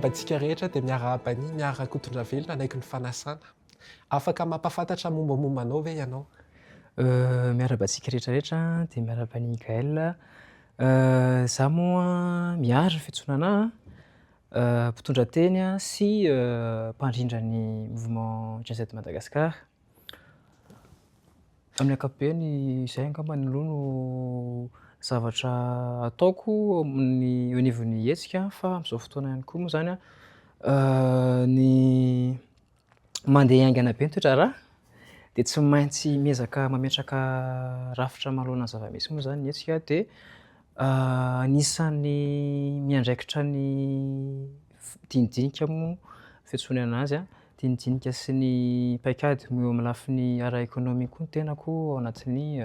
miarabantsika rehetra dia miara-bany miara-kotondra velona naiky ny fanasana. Afaka mampafantatra mombamombanao ve ianao? Miarabantsika rehetrarehetra dia miara-bany Gaël. Zaho moa miaro fiantsonana mpitondran-teny sy mpandrindra ny mouvement Gen Z Madagascar. Amin'ny ankapobeny izay angambany aloha no zavatra ataoko au nivon'ny hetsika fa amin'izao fotoana ihany koa moa zany ny mandeha aingana be ny toetr'ara dia tsy maintsy miezaka mametraka rafitra manoloana ny zava-misy moa zany ny hetsika dia anisan'ny miandraikitra ny dinidinika moa fiantsoana anazy dinidinika sy ny paikady eo amin'ny lafiny ara-ekônômika koa ny tenako ao anatin'ny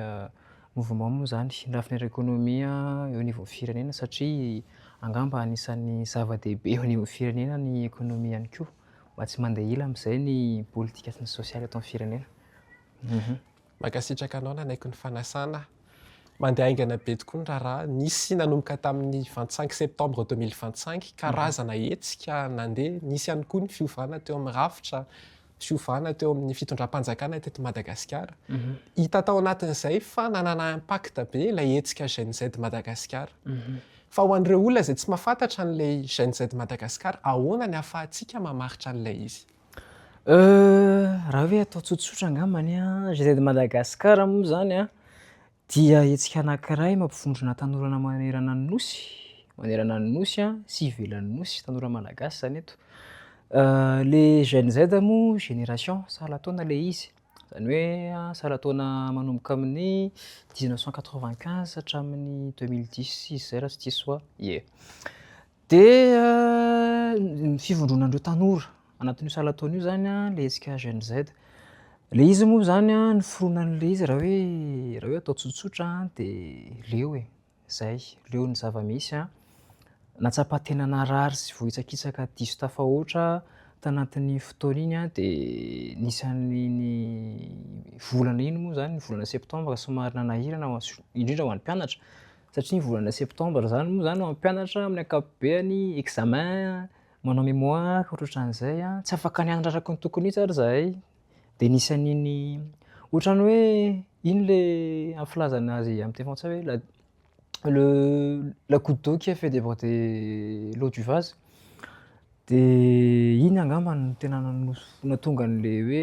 mouvement moa zany ny lafiny ara-ekônômia eo anivon'ny firenena satria angamba anisan'ny zava-dehibe eo anivon'ny firenena ny ekônômia ihany koa mba tsy mandeha ila amin'izay ny politika sy ny sosialy eto amin'ny firenena. Mankasitraka anao nanaiky ny fanasana mandeha aingana be tokoa ny raharaha nisy nanomboka tamin'ny 25 septembre 2025 karazana hetsika nandeha nisy ihany koa ny fiovana teo amin'ny rafitra fiovana teo amin'ny fitondram-panjakana teto Madagasikara. Hita tao anatin'izay fa nanana impact be ilay hetsika Gen Z Madagasikara. Fa ho an'ireo olona izay tsy mahafantatra an'ilay Gen Z Madagasikara, ahoana ny ahafahantsika mamaritra an'ilay izy? Raha hoe atao tsotsotra angambany Gen Z Madagascar moa zany dia hetsika anankiray mampifondrona tanora manerana ny nosy sy ivelan'ny nosy tanora malagasy zany eto. Le Gen Z moa génération sahala taona le izy zany hoe sahala taona manomboka amin'ny 1995 hatramin'ny 2010 zay raha tsy diso dia fivondronandreo tanora anatin'io sahala taona io zany le hetsika Gen Z. Le izy moa zany ny foronan'le izy raha hoe atao tsotsotra dia leo ny zava-misy natsapa-tena narary sy vohitsakitsaka diso tafahoatra tanatin'ny fotoana iny dia nisan'iny volana iny moa zany ny volana septambra somary nanahirana indrindra ho an'ny mpianatra satria ny volana septambra zany moa zany ho an'ny mpianatra amin'ny ankapobeny examen manao mémoire ohatran'izay tsy afaka nianatra araka ny tokony mihitsy ary zahay dia nisan'iny ohatran'ny hoe iny le amin'ny filazana azy amin'ny teny frantsay hoe la goutte d'eau qui a fait déborder l'eau du vase dia iny angamba no tena nahatonga an'le hoe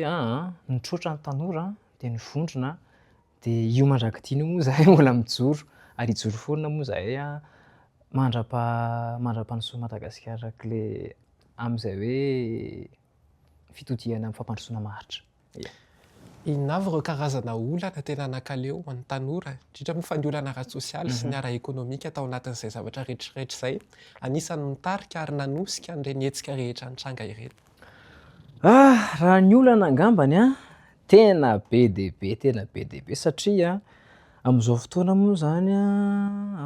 nitroatra ny tanora dia nivondrona dia io mandrakitiny moa zahay mbola mijoro ary hijoro foana moa zahay mandrapa-ny Madagasikara arak'ilay amin'izay hoe fitodiana amin'ny fampandrosoana maharitra. Inona avy ireo karazana olana tena nankaleo ho an'ny tanora indrindra moa fa ny olana ara-tsosialy sy ny ara-ekônômika tao anatin'izay zavatra rehetrarehetra izay anisan'ny nitarika ary nanosika an'ireny hetsika rehetra nitranga ireny? Raha ny olana angambany tena be dia be satria amin'izao fotoana moa zany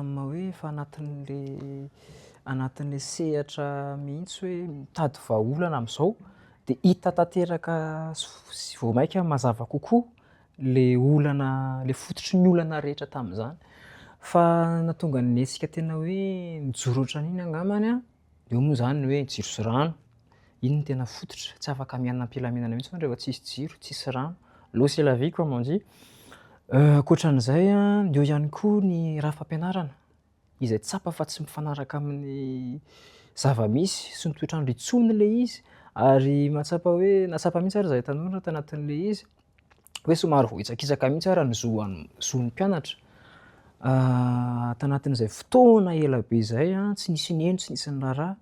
amin'ny hoe efa anatin'le sehatra mihitsy hoe mitady vahaolana amin'izao dia hita tanteraka sy voamaika mazava kokoa le fototry ny olana rehetra tamin'izany fa nahatonga ny hetsika tena hoe mijoro ohatran'iny angambany eo moa zany hoe jiro sy rano iny no tena fototra tsy afaka miaina-pilaminana mihitsy rehefa tsisy jiro tsisy rano, l'eau c'est la vie comme on dit. Ankoatran'izay eo ihany koa ny raha-fampianarana izay tsapa fa tsy mifanaraka amin'ny zava-misy sy ny toetrandro intsony le izy ary natsapa mihitsy ary zahay tanora tanatin'le izy hoe somary vohitsakitsaka mihitsy ary ny zon'ny mpianatra tanatin'izay fotoana ela be izay tsy nisy ny eno tsy nisy ny raharaha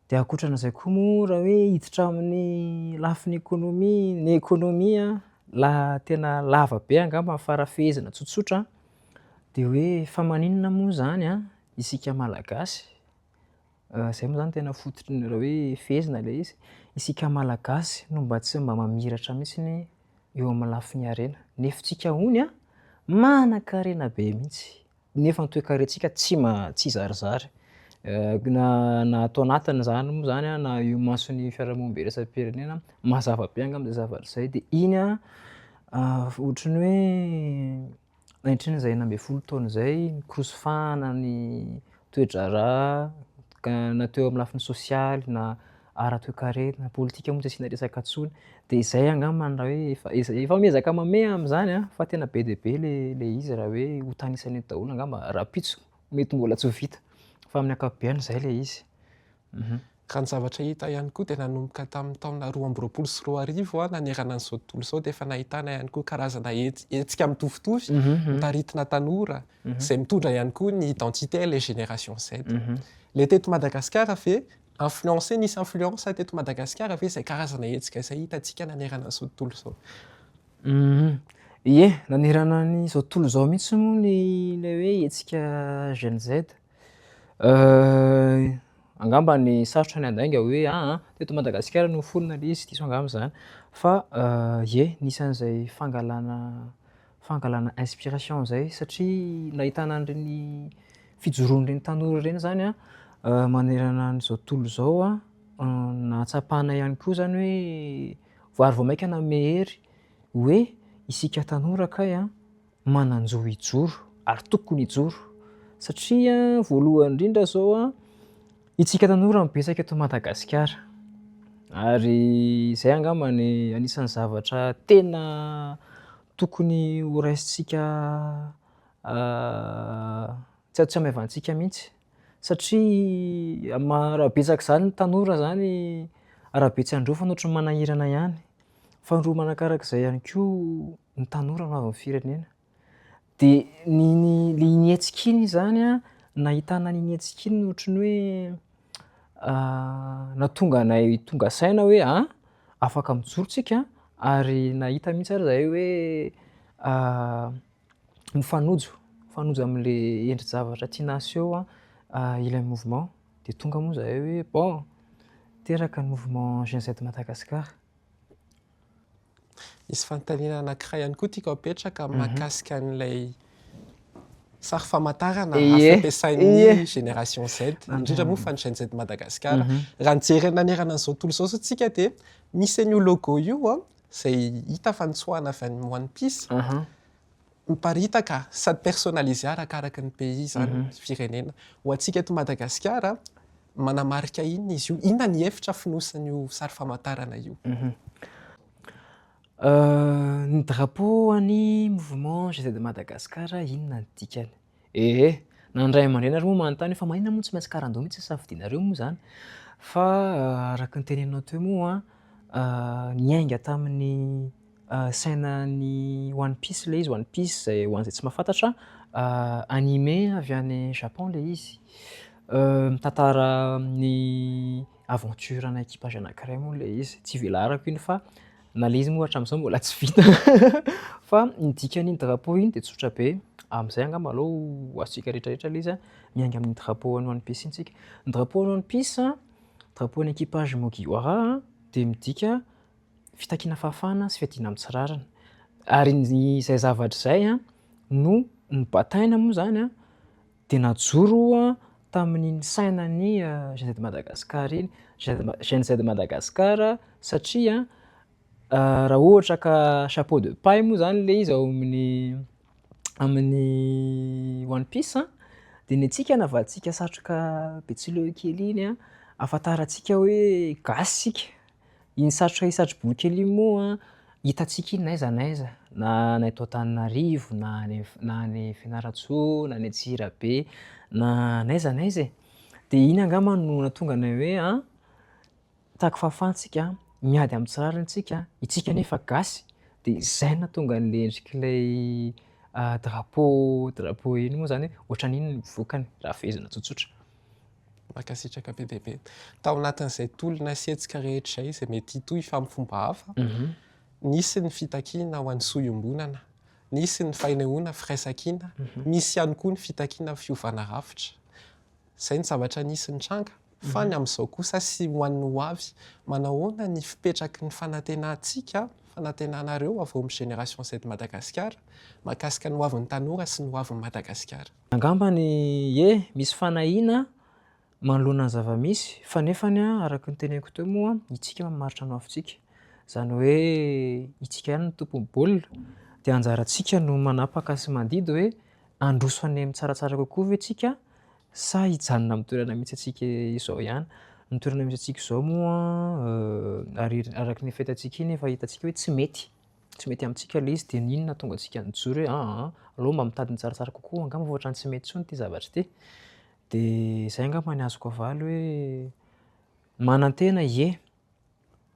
dia ankoatran'izay koa moa raha hoe hiditra amin'ny lafiny ekônômia tena lava be angamba amin'ny farafehezana tsotsotra dia hoe fa maninona moa zany isika malagasy izay moa zany tena fototry raha hoe fehezina ilay izy isika malagasy no mba tsy mamiratra mihitsy eo amin'ny lafiny harena nefitsika hony manan-karena be mihitsy nefa ny toe-karentsika tsy zarizary na atao anatiny zany moa zany na io mason'ny fiarahamonina iraisam-pirenena mazava be angamba izay zavatra izay dia iny ohatran'ny hoe anatrin'izay 9 ambin'ny folo taona izay nikorosofana ny toe-draharaha na teo amin'ny lafiny sosialy na ara-toekarena na politika moa tsy asiana resaka intsony, de izay angambany raha hoe efa miezaka mamey am'zany a, fa tena be dia be le izy raha hoe ho tanisan'ny daholo angamba rapitso mety mbola tsy ho vita, fa amin'ny ankapobeny zay le izy. Ka ny zavatra hita ihany koa dia nanomboka tamin'ny taona 2024 nanerana an'izao tontolo izao dia efa nahitana ihany koa karazana hetsika mitovitovy mitaritina tanora izay mitondra ihany koa ny identité les génération Z. Le teto Madagasikara ve influencé, nisy influence teto Madagasikara ve izay karazana hetsika izay hitantsika nanerana an'izao tontolo izao? Ie, nanerana an'izao tontolo izao mihitsy moa le hoe hetsika Gen Z. Angamba ny sarotra ny andainga hoe teto Madagasikara no fonona le izy diso angamba zany, fa ie nisy an'izay fangalana inspiration zay satria nahitana an'ireny fijoroan'ireny tanora ireny zany manerana an'izao tontolo izao nahatsapana ihany koa zany hoe vary vao maika nanome hery hoe isika tanora kay manan-jo hijoro ary tokony hijoro satria voalohany indrindra zao itsika tanora mibetsaka eto Madagasikara ary izay angambany anisan'ny zavatra tena tokony ho raisintsika tsy hamavantsika mihitsy satria raha betsaka izany ny tanora zany arabe tsy andreo fa ny ohatran'ny manahirana ihany, fa ndro manakarak'izay ihany koa ny tanora no avin'ny firenena. De ny hetsika iny zany nahitana n'iny hetsika iny ohatran'ny hoe nahatonga anay tonga saina hoe afaka mijoro tsika ary nahita mihitsy ary zahay hoe mifanojo amin'le endri-javatra tiana aseho ilay mouvement, de tonga moa zahay hoe bon teraka ny mouvement Gen Z Madagasikara. Misy fanontaniana anankiray ihany koa tiako apetraka mahakasika an'ilay sary famantarana fampiasain'ny génération Z, indrindra moa fa ny Gen Z Madagasikara. Raha nijery nanerana an'izao tontolo izao tsika dia misy an'io logo io izay hita fa nitsoahana avy any One Piece, miparitaka sady personnalisé arakaraka ny pays zany firenena. Ho antsika eto Madagasikara manamarika inona izy io? Inona ny hevitra fonosan'io sary famantarana io? Ny drapeau an'ny mouvement Gen Z Madagasikara inona ny dikany? Nandray aman-dreny ary moa manontany fa maninona moa tsy maintsy karandao mihitsy safidianareo moa zany, fa araka ny teneninao teo moa niainga tamin'ny sainan'ny One Piece le izy. One Piece zay ho an'izay tsy mahafantatra animé avy any Japon le izy, mitantara ny aventure ana équipage anankiray moa le izy, tsy velarako iny fa na le izy moa hatramin'izao mbola tsy vita fa ny dikan'iny drapeau iny de tsotra be, amin'izay angamba aleo ho azontsika rehetrarehetra le izy miainga amin'ny drapeau an'ny One Piece iny tsika. Ny drapeau an'ny One Piece drapeau an'ny équipage Mugiwara de midika fitakiana fahafahana sy fiadiana amin'ny tsirarana, ary izay zavatra izay no ny bataina moa zany de najoro tamin'ny sainan'ny Gen Z Madagasikara iny, Gen Z Madagasikara satria raha ohatra ka chapeau de paille moa zany le izy ao amin'ny One Piece de ny antsika navadintsika satroka betsileo kely iny ahafantarantsika hoe gasy sika. Iny satroka isatro-bolo kely iny moa hitantsika iny n'aiza n'aiza, na eto Antananarivo na any Fianarantsoa na any Antsirabe na n'aiza n'aiza de iny angamba no nahatonga anay hoe tahaka fahafahantsika miady amin'ny tsirarana antsika, itsika nefa gasy, de izay nahatonga an'le endrik'ilay drapeau iny moa zany hoe ohatran'iny ny vokany raha fehezina tsotsotra. Mankasitraka be dia be. Tao anatin'izay tolona sy hetsika rehetra izay izay mety hitohy fa amin'ny fomba hafa, nisy ny fitakiana ho an'ny sohiombonana, nisy ny fanehoana firaisan-kina, misy ihany koa ny fitakiana fiovana rafitra. Izay ny zavatra nisy ny tranga, fa ny amin'izao kosa sy ho an'ny ho avy, manahoana ny fipetraky ny fanantenantsika, fanantenanareo avy amin'ny génération Z Madagasikara, mahakasika ny ho avin'ny tanora sy ny ho avin'ny Madagasikara. Angambany misy fanahiana manoloana ny zava-misy, fa nefany araka ny teneniko teo moa itsika mamaritra ny avintsika, zany hoe itsika ihany ny tompon'ny baolina, de anjarantsika no manapaka sy mandidy hoe handroso any amin'ny tsaratsara kokoa ve tsika sa hijanona amin'ny toerana mihitsy antsika izao ihany. Ny toerana misy antsika izao moa ary araky ny fahitatsika iny efa hitantsika hoe tsy mety amintsika le izy de n'inona tonga antsika nijoro hoe aleo mba mitady ny tsaratsara kokoa angamba fa ohatrany tsy mety intsony ity zavatra ity. De zay angamba ny azoko avaly hoe manan-tena ie,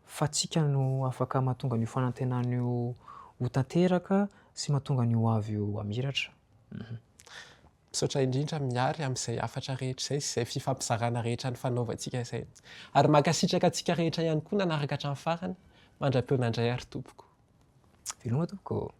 fa tsika no afaka mahatonga an'io fanantenana io ho tanteraka sy mahatonga an'io avy io hamiratra. Misaotra indrindra miary amin'izay hafatra rehetra izay sy izay fifampizarana rehetra ny fanaovantsika izay. Ary mankasitraka antsika rehetra ihany koa nanaraka hatramin'ny farany, mandram-peo nandray ary tompoko. Veloma tompoko.